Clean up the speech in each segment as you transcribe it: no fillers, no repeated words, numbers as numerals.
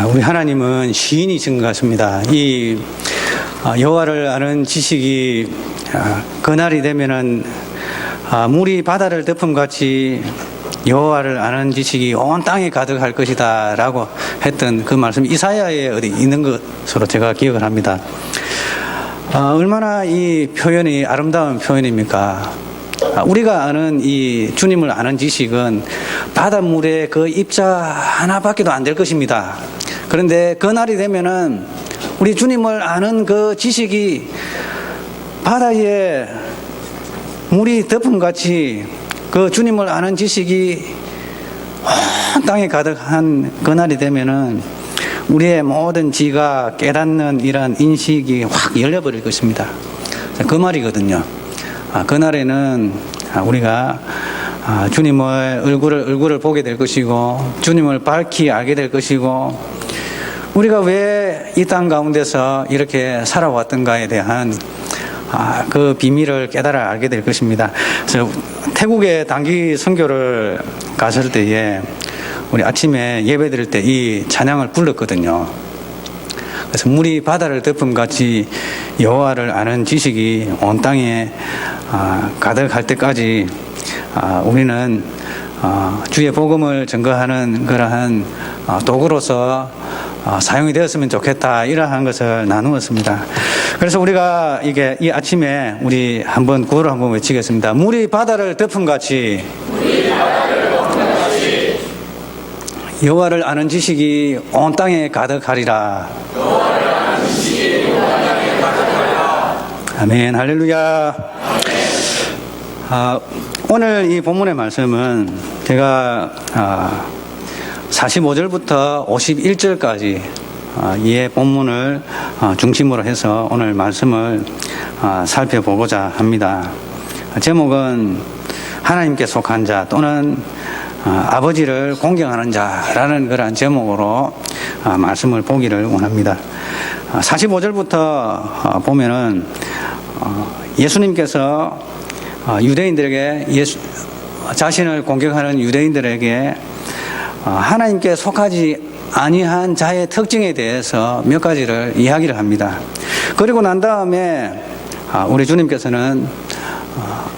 우리 하나님은 시인이신 것 같습니다. 이 여호와를 아는 지식이 그날이 되면은 물이 바다를 덮음같이 여호와를 아는 지식이 온 땅에 가득할 것이다 라고 했던 그 말씀이 이사야에 어디 있는 것으로 제가 기억을 합니다. 얼마나 이 표현이 아름다운 표현입니까? 우리가 아는 이 주님을 아는 지식은 바닷물에 그 입자 하나밖에도 안 될 것입니다. 그런데 그날이 되면은 우리 주님을 아는 그 지식이 바다에 물이 덮음같이 그 주님을 아는 지식이 온 땅에 가득한 그날이 되면은 우리의 모든 지가 깨닫는 이러한 인식이 확 열려버릴 것입니다. 그 말이거든요. 그날에는 우리가 주님의 얼굴을 보게 될 것이고 주님을 밝히 알게 될 것이고 우리가 왜 이 땅 가운데서 이렇게 살아왔던가에 대한 그 비밀을 깨달아 알게 될 것입니다. 그래서 태국에 단기 선교를 갔을 때에 우리 아침에 예배 드릴 때 이 찬양을 불렀거든요. 그래서 물이 바다를 덮음같이 여호와를 아는 지식이 온 땅에 가득할 때까지 우리는 주의 복음을 증거하는 그러한 도구로서 사용이 되었으면 좋겠다 이러한 것을 나누었습니다. 그래서 우리가 이 아침에 우리 한번 구호를 한번 외치겠습니다. 물이 바다를 덮음같이 여호와를 아는 지식이 온 땅에 가득하리라. 아멘, 할렐루야. 오늘 이 본문의 말씀은 제가 45절부터 51절까지 이 본문을 중심으로 해서 오늘 말씀을 살펴보고자 합니다. 제목은 하나님께 속한 자 또는 아버지를 공경하는 자라는 그런 제목으로 말씀을 보기를 원합니다. 45절부터 보면은 예수님께서 유대인들에게 자신을 공격하는 유대인들에게 하나님께 속하지 아니한 자의 특징에 대해서 몇 가지를 이야기를 합니다. 그리고 난 다음에 우리 주님께서는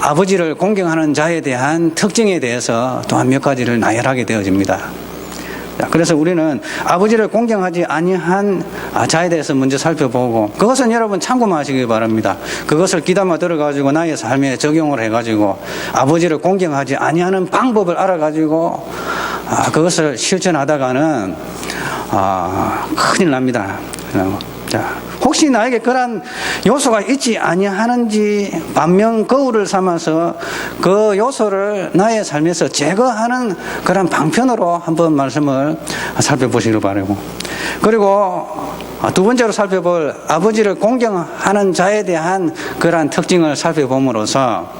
아버지를 공경하는 자에 대한 특징에 대해서 또한 몇 가지를 나열하게 되어집니다. 그래서 우리는 아버지를 공경하지 아니한 자에 대해서 먼저 살펴보고 그것은 여러분 참고하시기 바랍니다. 그것을 귀담아 들어가지고 나의 삶에 적용을 해가지고 아버지를 공경하지 아니하는 방법을 알아가지고 그것을 실천하다가는 큰일 납니다. 자, 혹시 나에게 그런 요소가 있지 아니하는지 반면 거울을 삼아서 그 요소를 나의 삶에서 제거하는 그런 방편으로 한번 말씀을 살펴보시길 바라고, 그리고 두 번째로 살펴볼 아버지를 공경하는 자에 대한 그러한 특징을 살펴봄으로써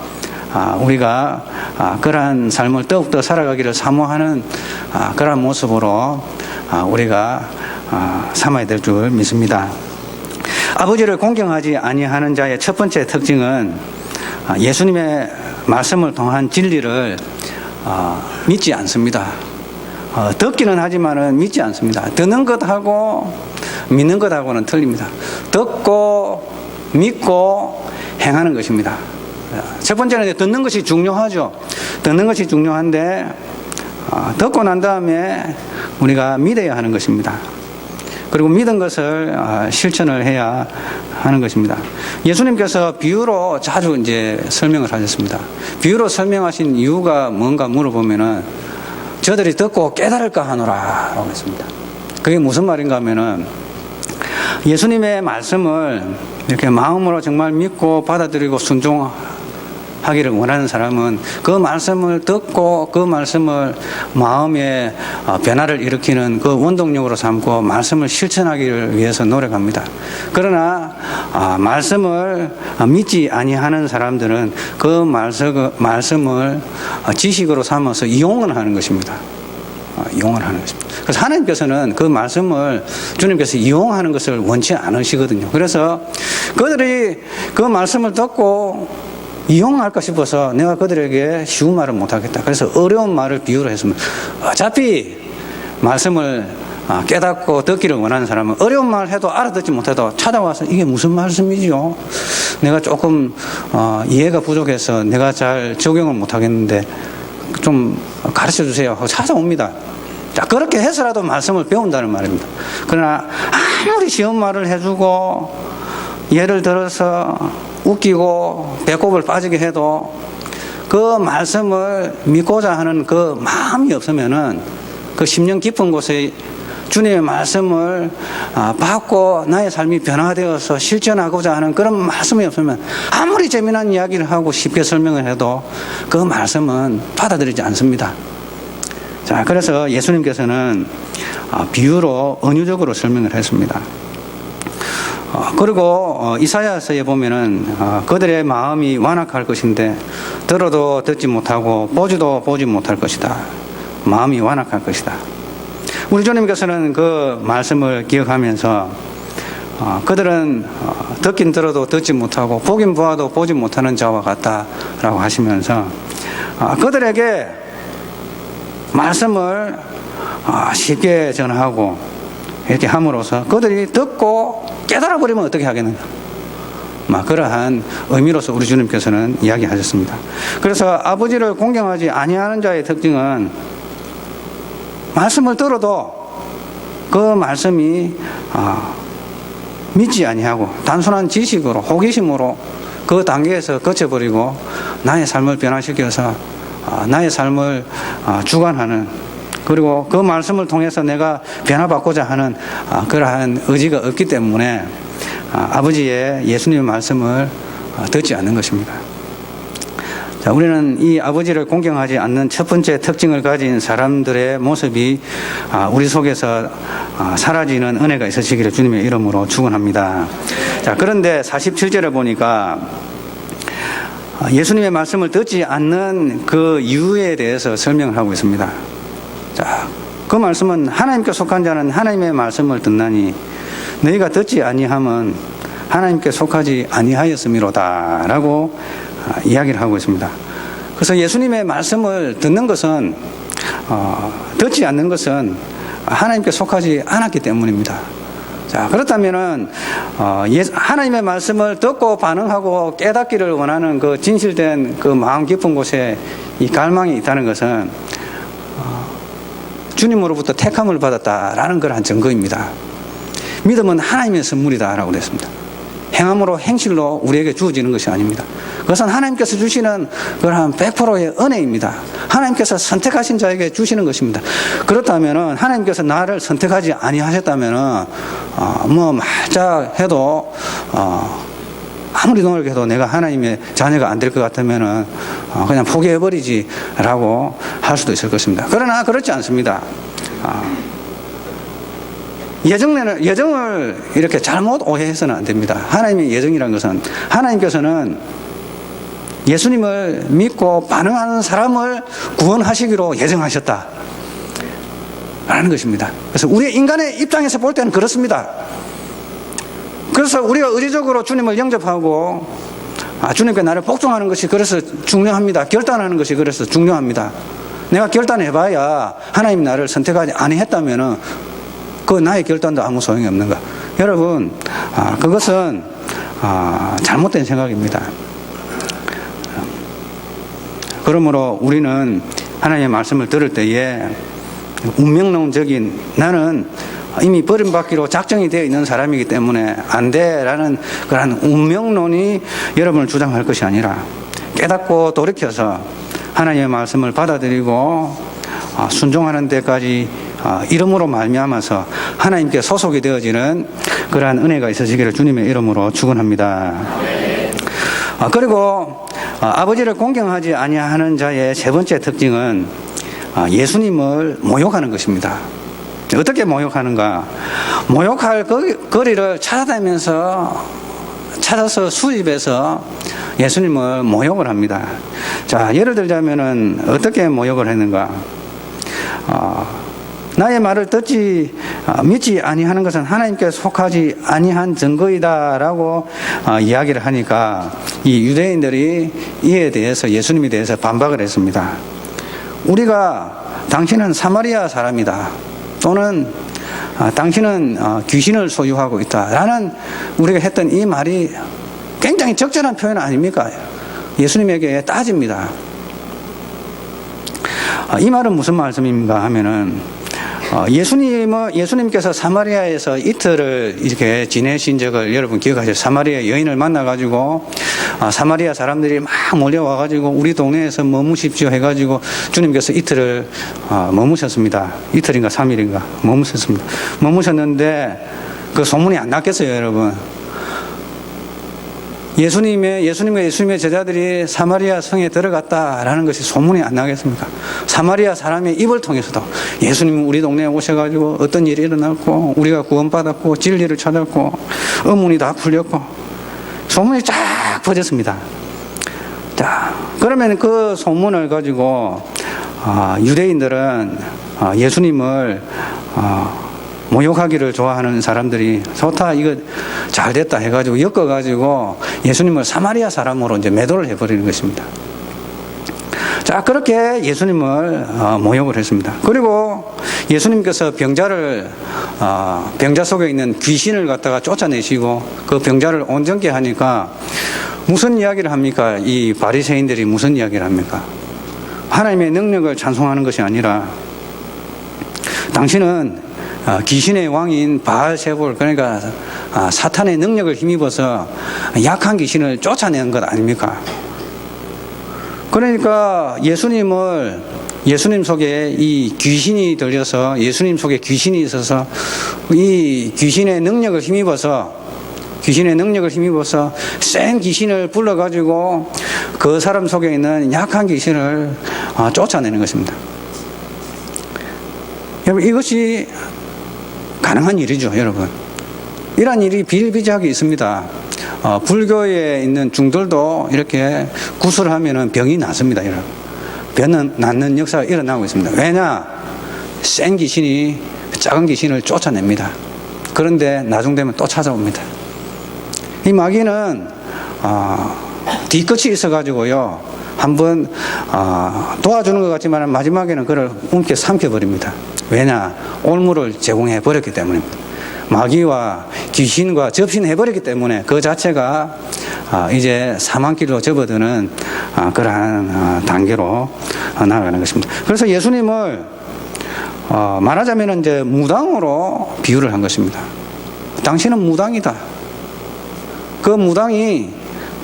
우리가 그러한 삶을 더욱더 살아가기를 사모하는 그러한 모습으로 우리가 삼아야 될 줄 믿습니다. 아버지를 공경하지 아니하는 자의 첫 번째 특징은 예수님의 말씀을 통한 진리를 믿지 않습니다. 듣기는 하지만은 믿지 않습니다. 듣는 것하고 믿는 것하고는 틀립니다. 듣고 믿고 행하는 것입니다. 첫 번째는 듣는 것이 중요하죠. 듣는 것이 중요한데 듣고 난 다음에 우리가 믿어야 하는 것입니다. 그리고 믿은 것을 실천을 해야 하는 것입니다. 예수님께서 비유로 자주 이제 설명을 하셨습니다. 비유로 설명하신 이유가 뭔가 물어보면은 저들이 듣고 깨달을까 하노라 라고 했습니다. 그게 무슨 말인가 하면은 예수님의 말씀을 이렇게 마음으로 정말 믿고 받아들이고 순종하기를 원하는 사람은 그 말씀을 듣고 그 말씀을 마음에 변화를 일으키는 그 원동력으로 삼고 말씀을 실천하기를 위해서 노력합니다. 그러나 말씀을 믿지 아니하는 사람들은 그 말씀을 지식으로 삼아서 이용을 하는 것입니다. 이용을 하는 것입니다. 그래서 하나님께서는 그 말씀을 주님께서 이용하는 것을 원치 않으시거든요. 그래서 그들이 그 말씀을 듣고 이용할까 싶어서 내가 그들에게 쉬운 말을 못하겠다. 그래서 어려운 말을 비유로 했으면 어차피 말씀을 깨닫고 듣기를 원하는 사람은 어려운 말 해도 알아듣지 못해도 찾아와서 이게 무슨 말씀이지요? 내가 조금 이해가 부족해서 내가 잘 적용을 못하겠는데 좀 가르쳐 주세요 하고 찾아옵니다. 자, 그렇게 해서라도 말씀을 배운다는 말입니다. 그러나 아무리 쉬운 말을 해주고 예를 들어서 웃기고 배꼽을 빠지게 해도 그 말씀을 믿고자 하는 그 마음이 없으면은 그 심령 깊은 곳에 주님의 말씀을 받고 나의 삶이 변화되어서 실천하고자 하는 그런 말씀이 없으면 아무리 재미난 이야기를 하고 쉽게 설명을 해도 그 말씀은 받아들이지 않습니다. 자, 그래서 예수님께서는 비유로 은유적으로 설명을 했습니다. 그리고 이사야서에 보면은 그들의 마음이 완악할 것인데 들어도 듣지 못하고 보지도 보지 못할 것이다. 마음이 완악할 것이다. 우리 주님께서는 그 말씀을 기억하면서 그들은 듣긴 들어도 듣지 못하고 보긴 보아도 보지 못하는 자와 같다라고 하시면서 그들에게 말씀을 쉽게 전하고 이렇게 함으로써 그들이 듣고 깨달아 버리면 어떻게 하겠는가? 그러한 의미로서 우리 주님께서는 이야기하셨습니다. 그래서 아버지를 공경하지 아니하는 자의 특징은 말씀을 들어도 그 말씀이 믿지 아니하고 단순한 지식으로 호기심으로 그 단계에서 거쳐버리고 나의 삶을 변화시켜서 나의 삶을 주관하는, 그리고 그 말씀을 통해서 내가 변화받고자 하는 그러한 의지가 없기 때문에 아버지의 예수님의 말씀을 듣지 않는 것입니다. 자, 우리는 이 아버지를 공경하지 않는 첫 번째 특징을 가진 사람들의 모습이 우리 속에서 사라지는 은혜가 있으시기를 주님의 이름으로 축원합니다. 자, 그런데 47절에 보니까 예수님의 말씀을 듣지 않는 그 이유에 대해서 설명을 하고 있습니다. 자, 그 말씀은 하나님께 속한 자는 하나님의 말씀을 듣나니 너희가 듣지 아니함은 하나님께 속하지 아니하였음이로다 라고 이야기를 하고 있습니다. 그래서 예수님의 말씀을 듣는 것은 듣지 않는 것은 하나님께 속하지 않았기 때문입니다. 자, 그렇다면은 하나님의 말씀을 듣고 반응하고 깨닫기를 원하는 그 진실된 그 마음 깊은 곳에 이 갈망이 있다는 것은 주님으로부터 택함을 받았다라는 그러한 증거입니다. 믿음은 하나님의 선물이다라고 그랬습니다. 행함으로 행실로 우리에게 주어지는 것이 아닙니다. 그것은 하나님께서 주시는 그러한 100%의 은혜입니다. 하나님께서 선택하신 자에게 주시는 것입니다. 그렇다면은 하나님께서 나를 선택하지 아니하셨다면은 말자 해도 아무리 노력해도 내가 하나님의 자녀가 안 될 것 같으면은 그냥 포기해버리지라고 할 수도 있을 것입니다. 그러나 그렇지 않습니다. 예정을 이렇게 잘못 오해해서는 안 됩니다. 하나님의 예정이라는 것은 하나님께서는 예수님을 믿고 반응하는 사람을 구원하시기로 예정하셨다 라는 것입니다. 그래서 우리 인간의 입장에서 볼 때는 그렇습니다. 그래서 우리가 의지적으로 주님을 영접하고 주님께 나를 복종하는 것이 그래서 중요합니다. 결단하는 것이 그래서 중요합니다. 내가 결단해봐야 하나님 나를 선택하지 아니했다면은 그 나의 결단도 아무 소용이 없는가? 여러분, 그것은 잘못된 생각입니다. 그러므로 우리는 하나님의 말씀을 들을 때에 운명론적인 나는 이미 버림받기로 작정이 되어 있는 사람이기 때문에 안 돼라는 그런 운명론이 여러분을 주장할 것이 아니라 깨닫고 돌이켜서 하나님의 말씀을 받아들이고 순종하는 데까지 이름으로 말미암아서 하나님께 소속이 되어지는 그러한 은혜가 있으시기를 주님의 이름으로 축원합니다. 그리고 아버지를 공경하지 아니하는 자의 세 번째 특징은 예수님을 모욕하는 것입니다. 어떻게 모욕하는가? 모욕할 거리를 찾아서 수집해서 예수님을 모욕을 합니다. 자, 예를 들자면은 어떻게 모욕을 했는가? 나의 말을 믿지 아니하는 것은 하나님께 속하지 아니한 증거이다라고 이야기를 하니까 이 유대인들이 이에 대해서 예수님에 대해서 반박을 했습니다. 우리가 당신은 사마리아 사람이다 또는 당신은 귀신을 소유하고 있다라는 우리가 했던 이 말이 굉장히 적절한 표현 아닙니까? 예수님에게 따집니다. 이 말은 무슨 말씀인가 하면은 예수님께서 사마리아에서 이틀을 이렇게 지내신 적을 여러분 기억하세요? 사마리아 여인을 만나가지고 사마리아 사람들이 막 몰려와가지고 우리 동네에서 머무십시오 해가지고 주님께서 이틀을 머무셨습니다. 이틀인가 3일인가 머무셨습니다. 머무셨는데 그 소문이 안 났겠어요, 여러분? 예수님과 예수님의 제자들이 사마리아 성에 들어갔다라는 것이 소문이 안 나겠습니까? 사마리아 사람의 입을 통해서도 예수님은 우리 동네에 오셔가지고 어떤 일이 일어났고 우리가 구원받았고 진리를 찾았고 의문이 다 풀렸고 소문이 쫙 퍼졌습니다. 자, 그러면 그 소문을 가지고 유대인들은 예수님을 모욕하기를 좋아하는 사람들이 좋다, 이거 잘 됐다 해가지고 엮어가지고 예수님을 사마리아 사람으로 이제 매도를 해버리는 것입니다. 자, 그렇게 예수님을 모욕을 했습니다. 그리고 예수님께서 병자 속에 있는 귀신을 갖다가 쫓아내시고 그 병자를 온전케 하니까 무슨 이야기를 합니까? 이 바리새인들이 무슨 이야기를 합니까? 하나님의 능력을 찬송하는 것이 아니라 당신은 귀신의 왕인 바알세불, 그러니까 사탄의 능력을 힘입어서 약한 귀신을 쫓아내는 것 아닙니까? 그러니까 예수님 속에 이 귀신이 들려서 예수님 속에 귀신이 있어서 이 귀신의 능력을 힘입어서 센 귀신을 불러가지고 그 사람 속에 있는 약한 귀신을 쫓아내는 것입니다. 여러분, 이것이 가능한 일이죠, 여러분. 이런 일이 비일비재하게 있습니다. 불교에 있는 중들도 이렇게 구슬하면은 병이 낫습니다, 여러분. 병은 낫는 역사가 일어나고 있습니다. 왜냐? 센 귀신이 작은 귀신을 쫓아냅니다. 그런데 나중 되면 또 찾아옵니다. 이 마귀는 뒤끝이 있어가지고요, 한번 도와주는 것 같지만 마지막에는 그를 움켜 삼켜버립니다. 왜냐? 올무를 제공해 버렸기 때문입니다. 마귀와 귀신과 접신해 버렸기 때문에 그 자체가 이제 사망길로 접어드는 그러한 단계로 나아가는 것입니다. 그래서 예수님을 말하자면 이제 무당으로 비유를 한 것입니다. 당신은 무당이다. 그 무당이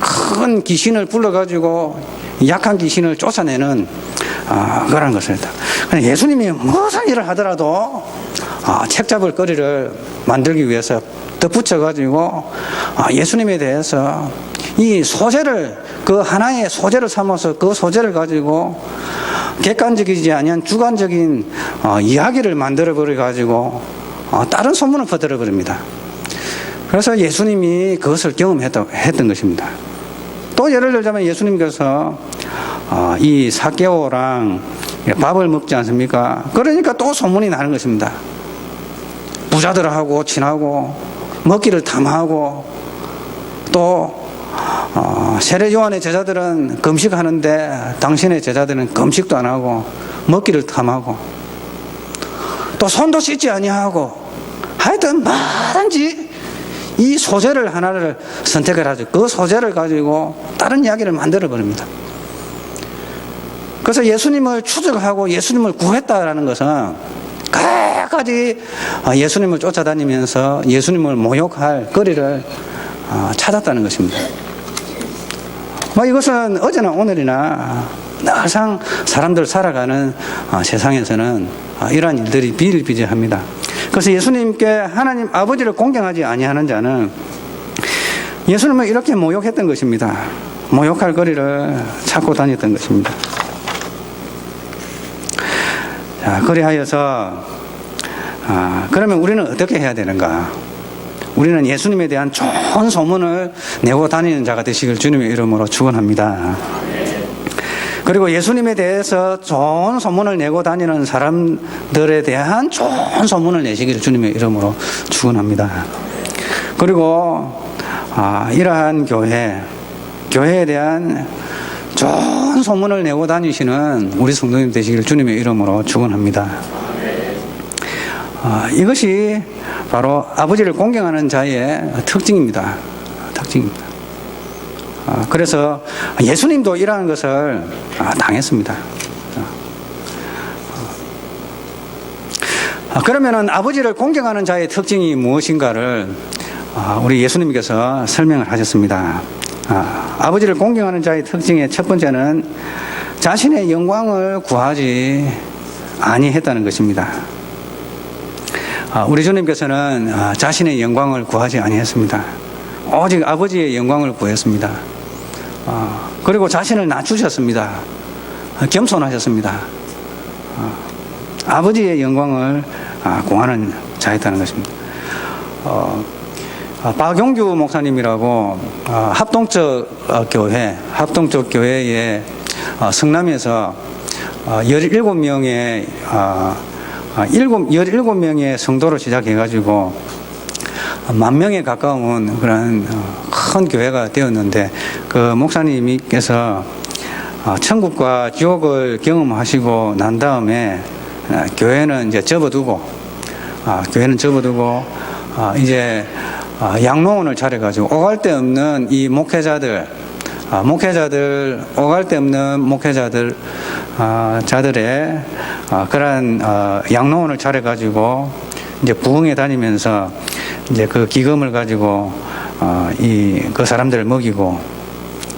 큰 귀신을 불러가지고 약한 귀신을 쫓아내는 그런 것입니다. 예수님이 무슨 일을 하더라도 책 잡을 거리를 만들기 위해서 덧붙여가지고 예수님에 대해서 이 소재를, 그 하나의 소재를 삼아서 그 소재를 가지고 객관적이지 아니한 주관적인 이야기를 만들어버려가지고 다른 소문을 퍼뜨려버립니다. 그래서 예수님이 그것을 경험했던 것입니다. 또 예를 들자면 예수님께서 이 삭개오랑 밥을 먹지 않습니까? 그러니까 또 소문이 나는 것입니다. 부자들하고 친하고 먹기를 탐하고 또 세례 요한의 제자들은 금식하는데 당신의 제자들은 금식도 안 하고 먹기를 탐하고 또 손도 씻지 아니하고 하여튼 뭐든지 이 소재를 하나를 선택을 하죠. 그 소재를 가지고 다른 이야기를 만들어 버립니다. 그래서 예수님을 추적하고 예수님을 구했다라는 것은 끝까지 예수님을 쫓아다니면서 예수님을 모욕할 거리를 찾았다는 것입니다. 이것은 어제나 오늘이나 항상 사람들 살아가는 세상에서는 이러한 일들이 비일비재합니다. 그래서 예수님께 하나님 아버지를 공경하지 아니하는 자는 예수님을 이렇게 모욕했던 것입니다. 모욕할 거리를 찾고 다녔던 것입니다. 자, 그리하여서 그러면 우리는 어떻게 해야 되는가? 우리는 예수님에 대한 좋은 소문을 내고 다니는 자가 되시길 주님의 이름으로 축원합니다. 그리고 예수님에 대해서 좋은 소문을 내고 다니는 사람들에 대한 좋은 소문을 내시기를 주님의 이름으로 축원합니다. 그리고 이러한 교회에 대한 좋은 소문을 내고 다니시는 우리 성도님 되시기를 주님의 이름으로 축원합니다. 이것이 바로 아버지를 공경하는 자의 특징입니다. 특징입니다. 그래서 예수님도 이러한 것을 당했습니다. 그러면은 아버지를 공경하는 자의 특징이 무엇인가를 우리 예수님께서 설명을 하셨습니다. 아버지를 공경하는 자의 특징의 첫 번째는 자신의 영광을 구하지 아니했다는 것입니다. 우리 주님께서는 자신의 영광을 구하지 아니했습니다. 오직 아버지의 영광을 구했습니다. 그리고 자신을 낮추셨습니다. 겸손하셨습니다. 아버지의 영광을 구하는 자였다는 것입니다. 박용규 목사님이라고 합동적 교회의 성남에서 17명의 성도를 시작해가지고 10,000명에 가까운 그런 큰 교회가 되었는데, 그 목사님께서 천국과 지옥을 경험하시고 난 다음에 교회는 이제 접어두고 이제 양로원을 차려가지고 오갈 데 없는 이 목회자들의 그러한 양로원을 차려가지고 이제 부흥에 다니면서 이제 그 기금을 가지고 그 사람들을 먹이고,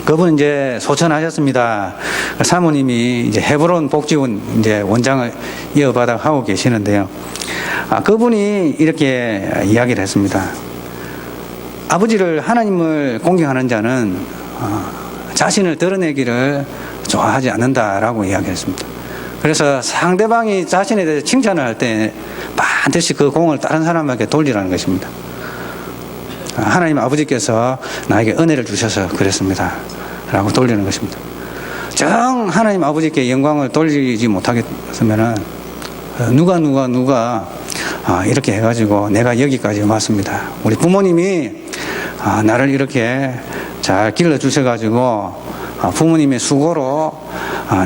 그분 이제 소천하셨습니다. 사모님이 이제 헤브론 복지원 이제 원장을 이어받아 하고 계시는데요. 그분이 이렇게 이야기를 했습니다. 아버지를, 하나님을 공경하는 자는 자신을 드러내기를 좋아하지 않는다라고 이야기했습니다. 그래서 상대방이 자신에 대해서 칭찬을 할 때 반드시 그 공을 다른 사람에게 돌리라는 것입니다. 하나님 아버지께서 나에게 은혜를 주셔서 그랬습니다 라고 돌리는 것입니다. 정 하나님 아버지께 영광을 돌리지 못하겠으면 누가 이렇게 해가지고 내가 여기까지 왔습니다. 우리 부모님이 나를 이렇게 잘 길러주셔가지고 부모님의 수고로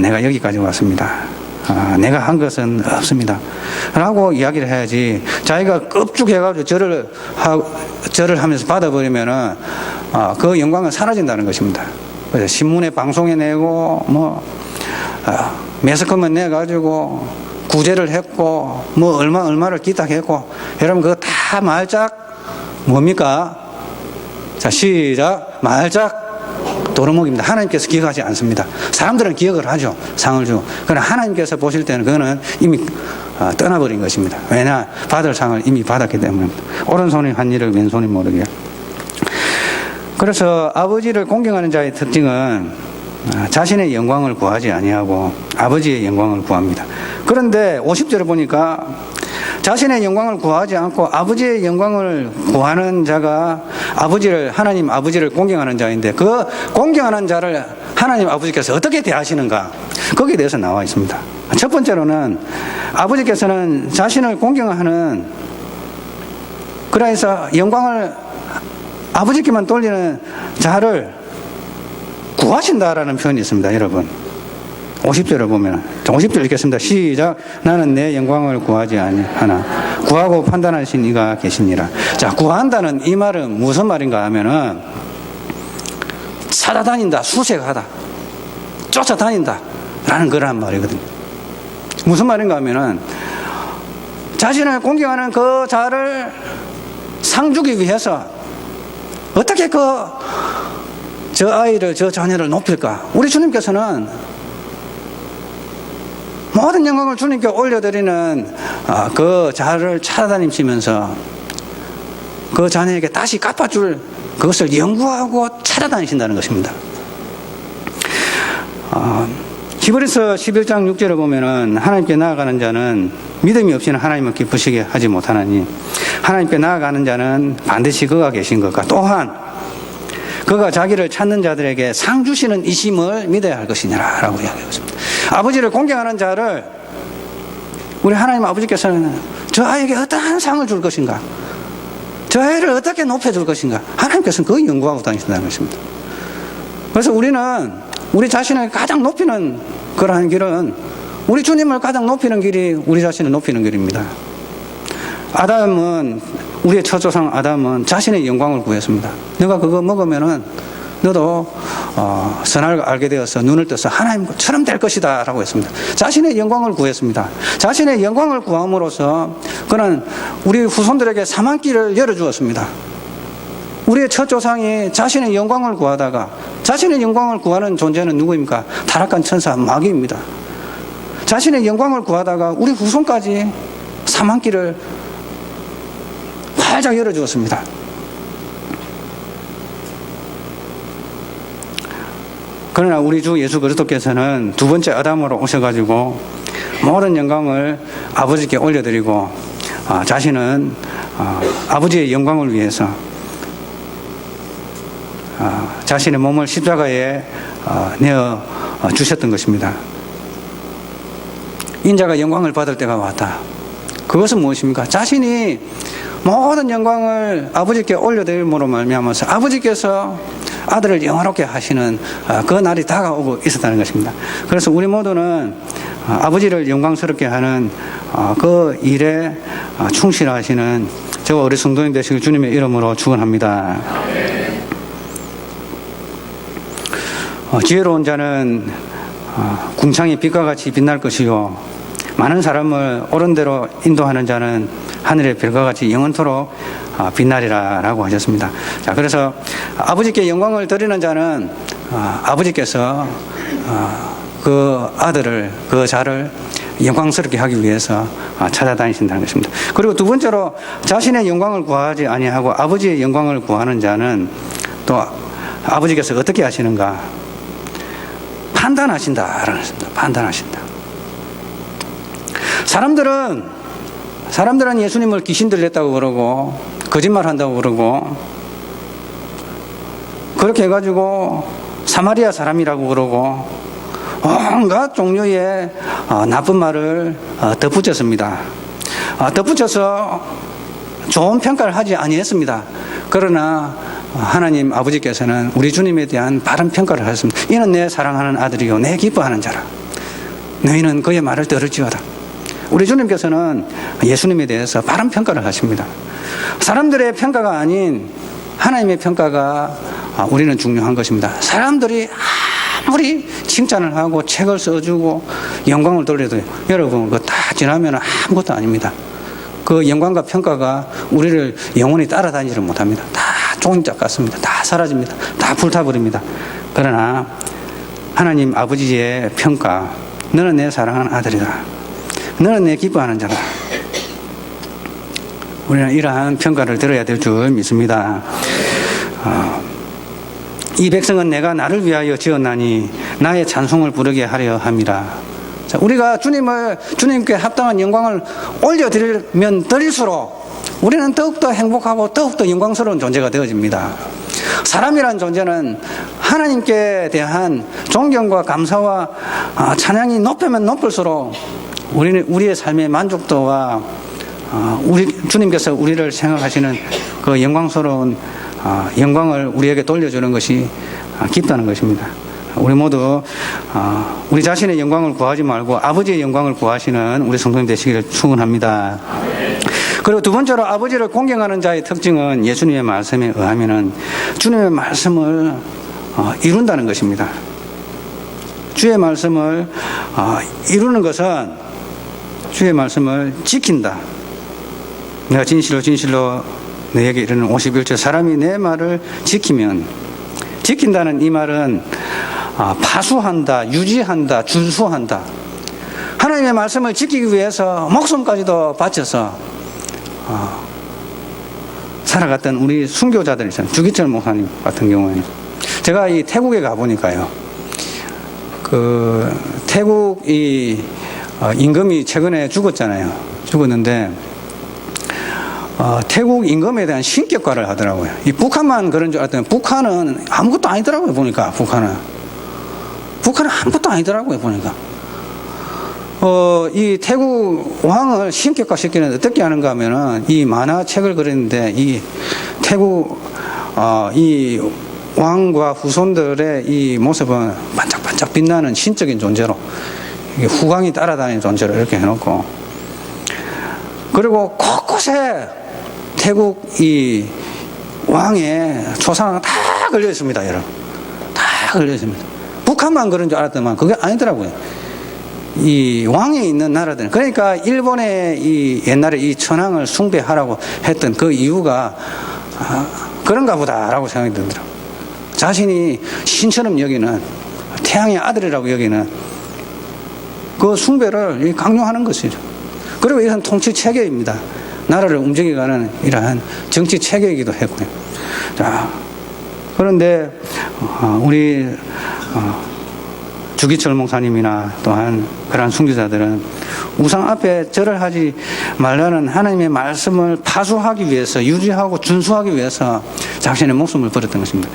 내가 여기까지 왔습니다. 내가 한 것은 없습니다 라고 이야기를 해야지, 자기가 껍죽해가지고 절을 하면서 받아버리면은 그 영광은 사라진다는 것입니다. 그래서 신문에 방송에 내고 매스컴에 내가지고 구제를 했고 얼마를 기탁했고, 여러분 그거 다 말짝 뭡니까? 자, 시작. 말짝 도루묵입니다. 하나님께서 기억하지 않습니다. 사람들은 기억을 하죠. 상을 주고. 그러나 하나님께서 보실 때는 그거는 이미 떠나버린 것입니다. 왜냐? 받을 상을 이미 받았기 때문입니다. 오른손이 한 일을 왼손이 모르게. 그래서 아버지를 공경하는 자의 특징은 자신의 영광을 구하지 아니하고 아버지의 영광을 구합니다. 그런데 50절을 보니까 자신의 영광을 구하지 않고 아버지의 영광을 구하는 자가 하나님 아버지를 공경하는 자인데, 그 공경하는 자를 하나님 아버지께서 어떻게 대하시는가, 거기에 대해서 나와 있습니다. 첫 번째로는 아버지께서는 자신을 공경하는, 그래서 영광을 아버지께만 돌리는 자를 구하신다라는 표현이 있습니다. 여러분 50절을 보면, 50절 읽겠습니다. 시작. 나는 내 영광을 구하지 아니하나 구하고 판단하신 이가 계시니라. 자, 구한다는 이 말은 무슨 말인가 하면은 찾아다닌다, 수색하다, 쫓아다닌다 라는 그런 말이거든요. 무슨 말인가 하면은 자신을 공경하는 그 자를 상 주기 위해서 어떻게 저 아이를, 저 자녀를 높일까. 우리 주님께서는 모든 영광을 주님께 올려드리는 그 자를 찾아다니시면서 그 자녀에게 다시 갚아줄 그것을 연구하고 찾아다니신다는 것입니다. 히브리서 11장 6절을 보면은 하나님께 나아가는 자는 믿음이 없이는 하나님을 기쁘시게 하지 못하나니 하나님께 나아가는 자는 반드시 그가 계신 것과 또한 그가 자기를 찾는 자들에게 상 주시는 이심을 믿어야 할 것이니라 라고 이야기하고 있습니다. 아버지를 공경하는 자를 우리 하나님 아버지께서는 저 아이에게 어떠한 상을 줄 것인가, 저 아이를 어떻게 높여줄 것인가, 하나님께서는 그 연구하고 다니신다는 것입니다. 그래서 우리는 우리 자신을 가장 높이는 그러한 길은, 우리 주님을 가장 높이는 길이 우리 자신을 높이는 길입니다. 우리의 첫 조상 아담은 자신의 영광을 구했습니다. 너가 그거 먹으면은 너도 선악을 알게 되어서 눈을 떠서 하나님처럼 될 것이다 라고 했습니다. 자신의 영광을 구했습니다. 자신의 영광을 구함으로써 그는 우리 후손들에게 사망길을 열어주었습니다. 우리의 첫 조상이 자신의 영광을 구하다가, 자신의 영광을 구하는 존재는 누구입니까? 타락한 천사 마귀입니다. 자신의 영광을 구하다가 우리 후손까지 사망길을 활짝 열어주었습니다. 그러나 우리 주 예수 그리스도께서는 두 번째 아담으로 오셔가지고 모든 영광을 아버지께 올려드리고 자신은 아버지의 영광을 위해서 자신의 몸을 십자가에 내어 주셨던 것입니다. 인자가 영광을 받을 때가 왔다. 그것은 무엇입니까? 자신이 모든 영광을 아버지께 올려드림으로 말미암아서 아버지께서 아들을 영화롭게 하시는 그 날이 다가오고 있었다는 것입니다. 그래서 우리 모두는 아버지를 영광스럽게 하는 그 일에 충실하시는 저와 우리 성도님 되시길 주님의 이름으로 축원합니다. 지혜로운 자는 궁창이 빛과 같이 빛날 것이요, 많은 사람을 옳은 대로 인도하는 자는 하늘의 별과 같이 영원토록 빛나리라 라고 하셨습니다. 자, 그래서 아버지께 영광을 드리는 자는 아버지께서 그 아들을, 그 자를 영광스럽게 하기 위해서 찾아다니신다는 것입니다. 그리고 두 번째로 자신의 영광을 구하지 아니하고 아버지의 영광을 구하는 자는 또 아버지께서 어떻게 하시는가? 판단하신다라는 것입니다. 판단하신다. 사람들은 예수님을 귀신 들렸다고 그러고 거짓말한다고 그러고 그렇게 해가지고 사마리아 사람이라고 그러고 온갖 종류의 나쁜 말을 덧붙였습니다. 덧붙여서 좋은 평가를 하지 아니했습니다. 그러나 하나님 아버지께서는 우리 주님에 대한 바른 평가를 하셨습니다. 이는 내 사랑하는 아들이요 내 기뻐하는 자라. 너희는 그의 말을 들을지어다. 우리 주님께서는 예수님에 대해서 바른 평가를 하십니다. 사람들의 평가가 아닌 하나님의 평가가 우리는 중요한 것입니다. 사람들이 아무리 칭찬을 하고 책을 써주고 영광을 돌려도 여러분 그거 다 지나면 아무것도 아닙니다. 그 영광과 평가가 우리를 영원히 따라다니지를 못합니다. 다 종이짝 같습니다. 다 사라집니다. 다 불타버립니다. 그러나 하나님 아버지의 평가, 너는 내 사랑하는 아들이다. 너는 내 기뻐하는 자다. 우리는 이러한 평가를 들어야 될 줄 믿습니다. 이 백성은 내가 나를 위하여 지었나니 나의 찬송을 부르게 하려 함이라. 자, 우리가 주님께 합당한 영광을 올려드리면 드릴수록 우리는 더욱더 행복하고 더욱더 영광스러운 존재가 되어집니다. 사람이란 존재는 하나님께 대한 존경과 감사와 찬양이 높으면 높을수록 우리의 삶의 만족도와 주님께서 우리를 생각하시는 그 영광스러운 영광을 우리에게 돌려주는 것이 깊다는 것입니다. 우리 모두 우리 자신의 영광을 구하지 말고 아버지의 영광을 구하시는 우리 성도님 되시기를 축원합니다. 그리고 두 번째로 아버지를 공경하는 자의 특징은 예수님의 말씀에 의하면은 주님의 말씀을 이룬다는 것입니다. 주의 말씀을 이루는 것은 주의 말씀을 지킨다. 내가 진실로 진실로 너에게 이르는 51절 사람이 내 말을 지키면, 지킨다는 이 말은 파수한다, 유지한다, 준수한다. 하나님의 말씀을 지키기 위해서 목숨까지도 바쳐서 살아갔던 우리 순교자들 있잖아요. 주기철 목사님 같은 경우에는 제가 이 태국에 가보니까요, 그 태국 이 임금이 최근에 죽었잖아요. 죽었는데 태국 임금에 대한 신격화를 하더라고요. 이 북한만 그런 줄 알았더니 북한은 아무것도 아니더라고요. 보니까 북한은 아무것도 아니더라고요. 보니까 이 태국 왕을 신격화 시키는 어떻게 하는가 하면은 이 만화책을 그렸는데 이 태국 이 왕과 후손들의 이 모습은 반짝반짝 빛나는 신적인 존재로, 후광이 따라다니는 존재로 이렇게 해놓고, 그리고 곳곳 곳곳에 태국 이 왕의 초상화가 다 걸려 있습니다, 여러분. 다 걸려 있습니다. 북한만 그런 줄 알았더만 그게 아니더라고요. 이 왕이 있는 나라들, 그러니까 일본의 이 옛날에 이 천황을 숭배하라고 했던 그 이유가 그런가 보다라고 생각이 들더라고요. 자신이 신처럼 여기는 태양의 아들이라고 여기는 그 숭배를 강요하는 것이죠. 그리고 이것은 통치 체계입니다. 나라를 움직여가는 이러한 정치 체계이기도 했고요. 자, 그런데 우리 주기철 목사님이나 또한 그러한 순교자들은 우상 앞에 절을 하지 말라는 하나님의 말씀을 파수하기 위해서, 유지하고 준수하기 위해서 자신의 목숨을 버렸던 것입니다.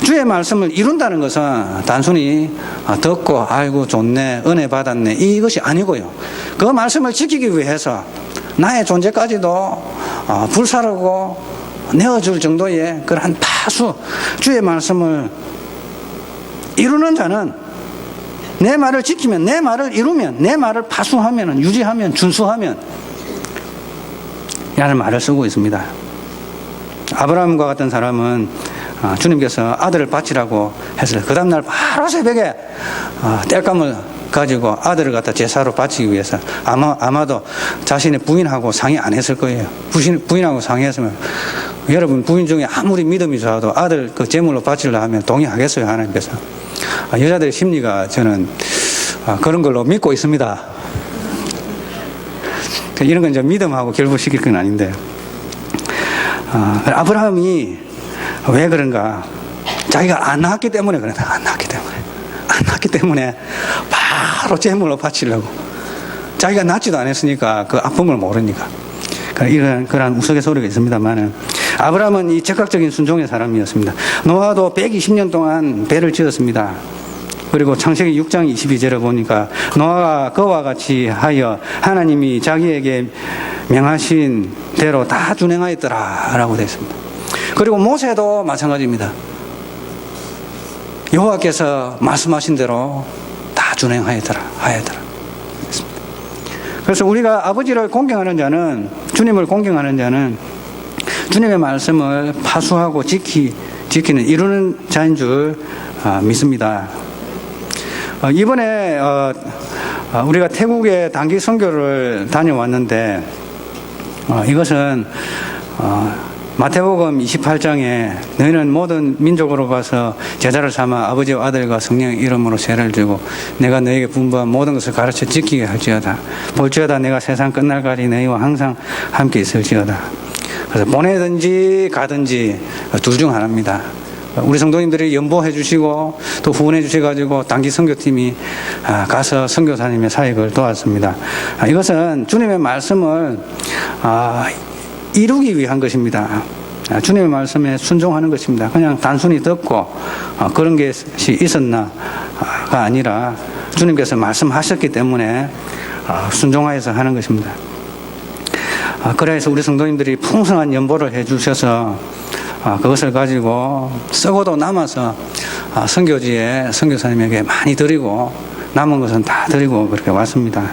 주의 말씀을 이룬다는 것은 단순히 듣고 아이고 좋네, 은혜 받았네, 이것이 아니고요. 그 말씀을 지키기 위해서 나의 존재까지도 불사르고 내어줄 정도의 그러한 파수, 주의 말씀을 이루는 자는 내 말을 지키면, 내 말을 이루면, 내 말을 파수하면, 유지하면, 준수하면 라는 말을 쓰고 있습니다. 아브라함과 같은 사람은 주님께서 아들을 바치라고 했을 때 그 다음날 바로 새벽에 땔감을 가지고 아들을 갖다 제사로 바치기 위해서 아마도 자신의 부인하고 상의 안 했을 거예요. 부인하고 상의했으면 여러분 부인 중에 아무리 믿음이 좋아도 아들 그 제물로 바치려 하면 동의하겠어요, 하나님께서? 여자들의 심리가 저는 그런 걸로 믿고 있습니다. 이런 건 이제 믿음하고 결부시킬 건 아닌데, 아브라함이 왜 그런가? 자기가 안 낳았기 때문에 그런다. 안 낳았기 때문에 바로 제물로 바치려고. 자기가 낳지도 않았으니까 그 아픔을 모르니까. 그런 우스갯소리가 있습니다만은, 아브라함은 이 적극적인 순종의 사람이었습니다. 노아도 120년 동안 배를 지었습니다. 그리고 창세기 6장 22절에 보니까 노아가 그와 같이 하여 하나님이 자기에게 명하신 대로 다 준행하였더라 라고 되어 있습니다. 그리고 모세도 마찬가지입니다. 여호와께서 말씀하신 대로 다 준행하였더라. 그래서 우리가 아버지를 공경하는 자는, 주님을 공경하는 자는 주님의 말씀을 파수하고 지키는, 이루는 자인 줄 믿습니다. 이번에 우리가 태국에 단기 선교를 다녀왔는데, 이것은 마태복음 28장에 너희는 모든 민족으로 가서 제자를 삼아 아버지와 아들과 성령의 이름으로 세례를 주고 내가 너희에게 분부한 모든 것을 가르쳐 지키게 할지어다. 볼지어다 내가 세상 끝날까지 너희와 항상 함께 있을지어다. 그래서 보내든지 가든지 둘 중 하나입니다. 우리 성도님들이 연보해 주시고 또 후원해 주셔가지고 단기 선교팀이 가서 선교사님의 사역을 도왔습니다. 이것은 주님의 말씀을 이루기 위한 것입니다. 주님의 말씀에 순종하는 것입니다. 그냥 단순히 듣고 그런 것이 있었나가 아니라 주님께서 말씀하셨기 때문에 순종하여서 하는 것입니다. 그래서 우리 성도님들이 풍성한 연보를 해 주셔서 그것을 가지고 썩어도 남아서 선교지에 선교사님에게 많이 드리고 남은 것은 다 드리고 그렇게 왔습니다.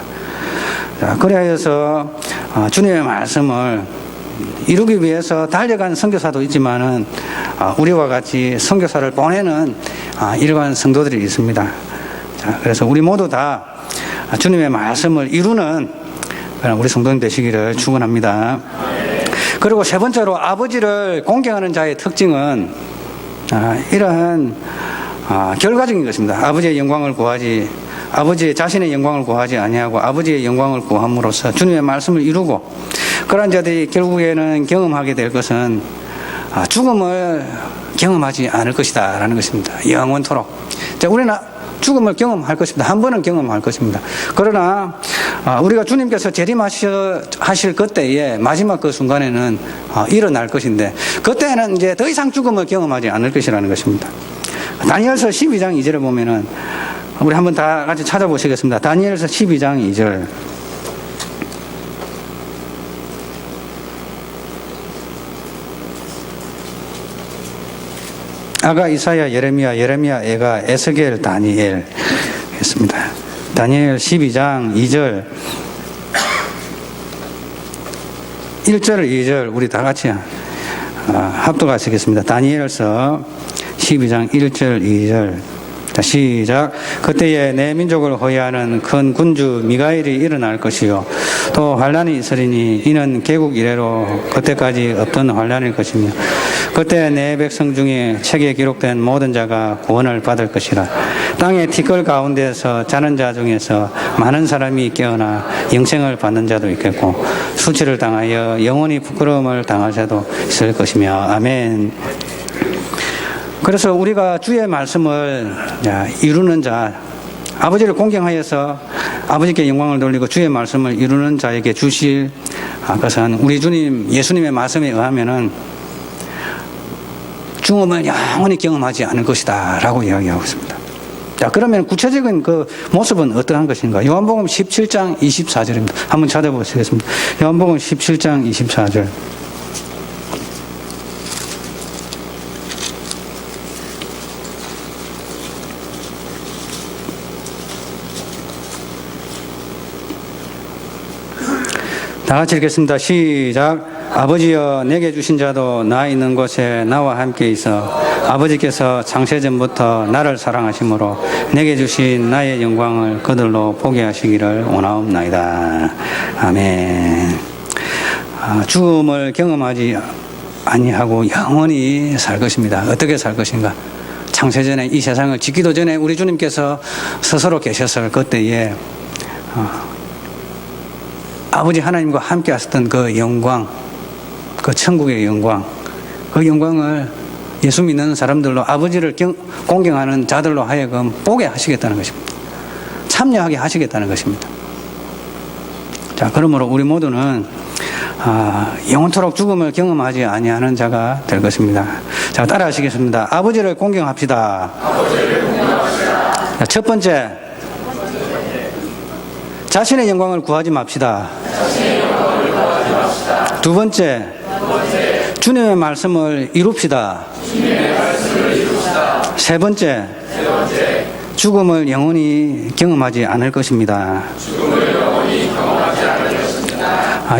그래서 주님의 말씀을 이루기 위해서 달려간 선교사도 있지만은 우리와 같이 선교사를 보내는 일반 성도들이 있습니다. 그래서 우리 모두 다 주님의 말씀을 이루는 우리 성도님 되시기를 축원합니다. 그리고 세 번째로 아버지를 공경하는 자의 특징은 이러한 결과적인 것입니다. 아버지의 자신의 영광을 구하지 아니하고 아버지의 영광을 구함으로써 주님의 말씀을 이루고, 그런 자들이 결국에는 경험하게 될 것은 죽음을 경험하지 않을 것이다 라는 것입니다. 영원토록. 우리는 죽음을 경험할 것입니다. 한 번은 경험할 것입니다. 그러나 우리가 주님께서 재림하실 그때에 마지막 그 순간에는 일어날 것인데, 그때는 이제 더 이상 죽음을 경험하지 않을 것이라는 것입니다. 다니엘서 12장 2절에 보면은 우리 한번 다 같이 찾아보시겠습니다. 다니엘서 12장 2절. 아가, 이사야, 예레미야, 에가, 에스겔, 다니엘 했습니다. 다니엘 12장 2절. 1절, 2절 우리 다 같이 합독하시겠습니다. 다니엘서 12장 1절, 2절. 자, 시작. 그때에 내 민족을 호위하는 큰 군주 미가엘이 일어날 것이요 또 환란이 있으리니 이는 개국 이래로 그때까지 없던 환란일 것이며 그때 내 백성 중에 책에 기록된 모든 자가 구원을 받을 것이라. 땅의 티끌 가운데서 자는 자 중에서 많은 사람이 깨어나 영생을 받는 자도 있겠고 수치를 당하여 영원히 부끄러움을 당할 자도 있을 것이며. 아멘. 그래서 우리가 주의 말씀을 이루는 자, 아버지를 공경하여서 아버지께 영광을 돌리고 주의 말씀을 이루는 자에게 주실 것은 우리 주님 예수님의 말씀에 의하면은 죽음을 영원히 경험하지 않을 것이다 라고 이야기하고 있습니다. 자, 그러면 구체적인 그 모습은 어떠한 것인가? 요한복음 17장 24절입니다. 한번 찾아보시겠습니다. 요한복음 17장 24절. 다 같이 읽겠습니다. 시작. 아버지여 내게 주신 자도 나 있는 곳에 나와 함께 있어 아버지께서 창세전부터 나를 사랑하심으로 내게 주신 나의 영광을 그들로 보게 하시기를 원하옵나이다. 아멘. 죽음을 경험하지 아니하고 영원히 살 것입니다. 어떻게 살 것인가? 창세전에 이 세상을 짓기도 전에 우리 주님께서 스스로 계셨을 그때에 아버지 하나님과 함께 하셨던 그 영광, 그 천국의 영광, 그 영광을 예수 믿는 사람들로 아버지를 공경하는 자들로 하여금 보게 하시겠다는 것입니다. 참여하게 하시겠다는 것입니다. 자, 그러므로 우리 모두는 영원토록 죽음을 경험하지 아니하는 자가 될 것입니다. 자, 따라 하시겠습니다. 아버지를 공경합시다. 자, 첫 번째, 자신의 영광을 구하지 맙시다. 두 번째, 주님의 말씀을 이룹시다. 세 번째, 죽음을 영원히 경험하지 않을 것입니다.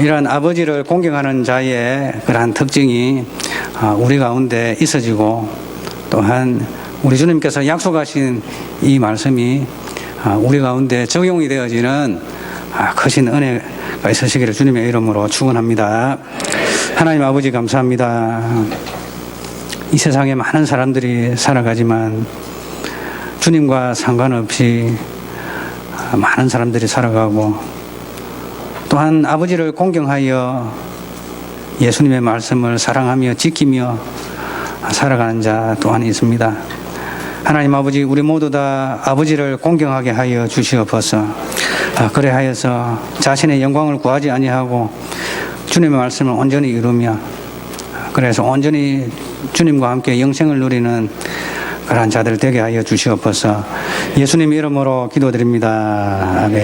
이러한 아버지를 공경하는 자의 그러한 특징이 우리 가운데 있어지고 또한 우리 주님께서 약속하신 이 말씀이 우리 가운데 적용이 되어지는 크신 은혜가 있으시기를 주님의 이름으로 축원합니다. 하나님 아버지 감사합니다. 이 세상에 많은 사람들이 살아가지만 주님과 상관없이 많은 사람들이 살아가고 또한 아버지를 공경하여 예수님의 말씀을 사랑하며 지키며 살아가는 자 또한 있습니다. 하나님 아버지 우리 모두 다 아버지를 공경하게 하여 주시옵소서. 그래 하여서 자신의 영광을 구하지 아니하고 주님의 말씀을 온전히 이루며 그래서 온전히 주님과 함께 영생을 누리는 그러한 자들 되게 하여 주시옵소서. 예수님 이름으로 기도드립니다. 아멘.